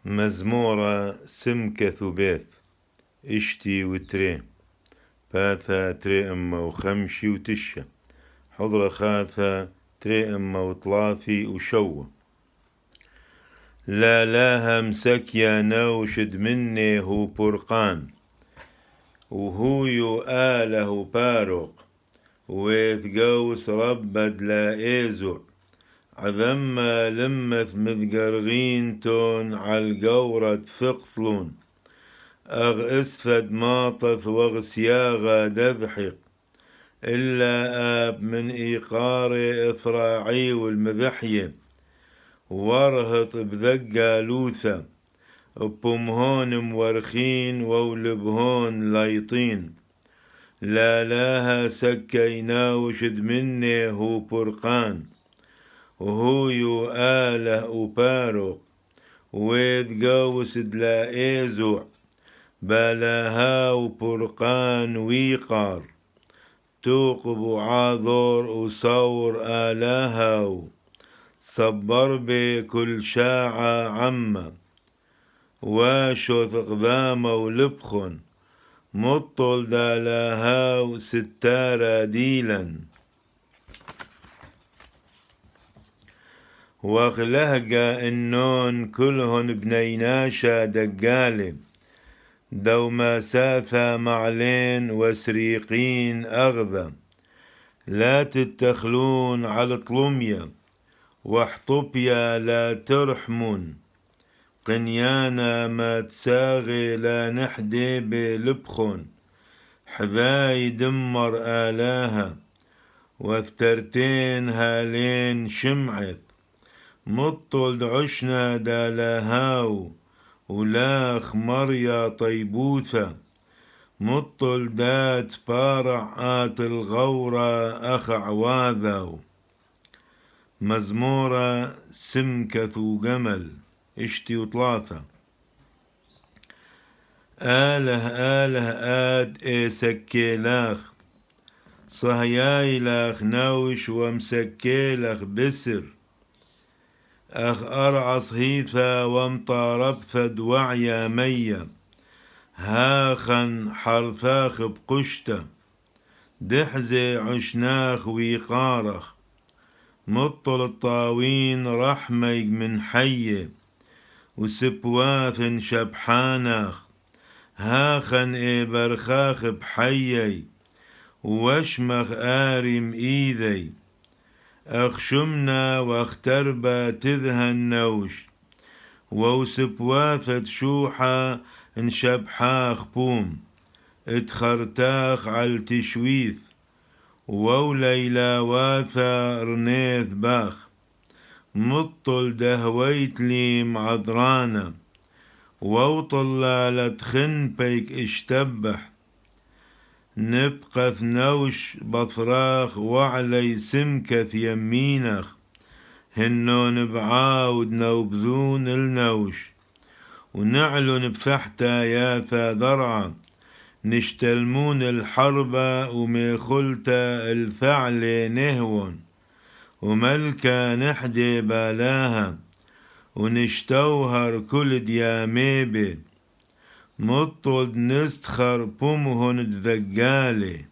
مزمورة سمكة ثبيث اشتي وتري باثا تري أما وخمشي وتشة حضرة خاثة تري أما وطلاثي وشوة لا لاها مسكيا نوشد مني هو برقان وهو يؤاله باروق ويث قوس ربد لا إيزو عذما لمث مذقرغين تون عالقورة ثقثلون أغ اسفد ماطث وغسياغا دذحق إلا آب من إيقار إثراعي والمذحية ورهط بذقا لوثة بمهون مورخين وولبهون لايطين لا لاها سكينا وشد مني هو برقان وهو يؤاله وبارق ويذ قوس دلا إيزوع بلاها وبرقان ويقار توقب عاذور وصور آلاها صبر بكل شاعة عمّا واشوث قذامة ولبخن مطل دالاها وستارة ديلا واغلهقا النون كلهن بنيناشا دقالي دوما ساثا معلين وسريقين أغذى لا تتخلون على طلمية واحطبيا لا ترحمون قنيانا ما تساغي لا نحدي بلبخون حذاي دمر آلاها وافترتين هالين شمعت مطل عشنا دالاهاو ولاخ مريا طيبوثة مطل دات بارع آت الغورة أخ عواذاو مزمورة سمكة وجمل اشتي وطلاثة آله آد سكيلاخ صهياي لاخ نوش ومسكيلخ بسر أخ أرعص هيثا ومطاربثد وعيا ميا هاخن حرثاخ بقشته دحزي عشناخ ويقارخ مطل الطاوين رحمي من حيه وسبواث شبحاناخ هاخن برخاخ بحيي واشمخ آرم إيذي أخشمنا واختربا تذهن نوش وسبواثة شوحة انشبحاخ بوم اتخرتاخ عالتشويث ووليلا واثا رنيث باخ مطل دهويت لي معذرانا ووطل لتخن بيك اشتبح نبقث نوش بطراخ وعلي سمكث يمينخ هنون بعاود نوبذون النوش ونعلن بثحتا ياثا ذرعا نشتلمون الحربة وميخلتا الفعل نهون وملكا نحدي بالاها ونشتوهر كل دياميبي مطل نستخر بومهن الذقالي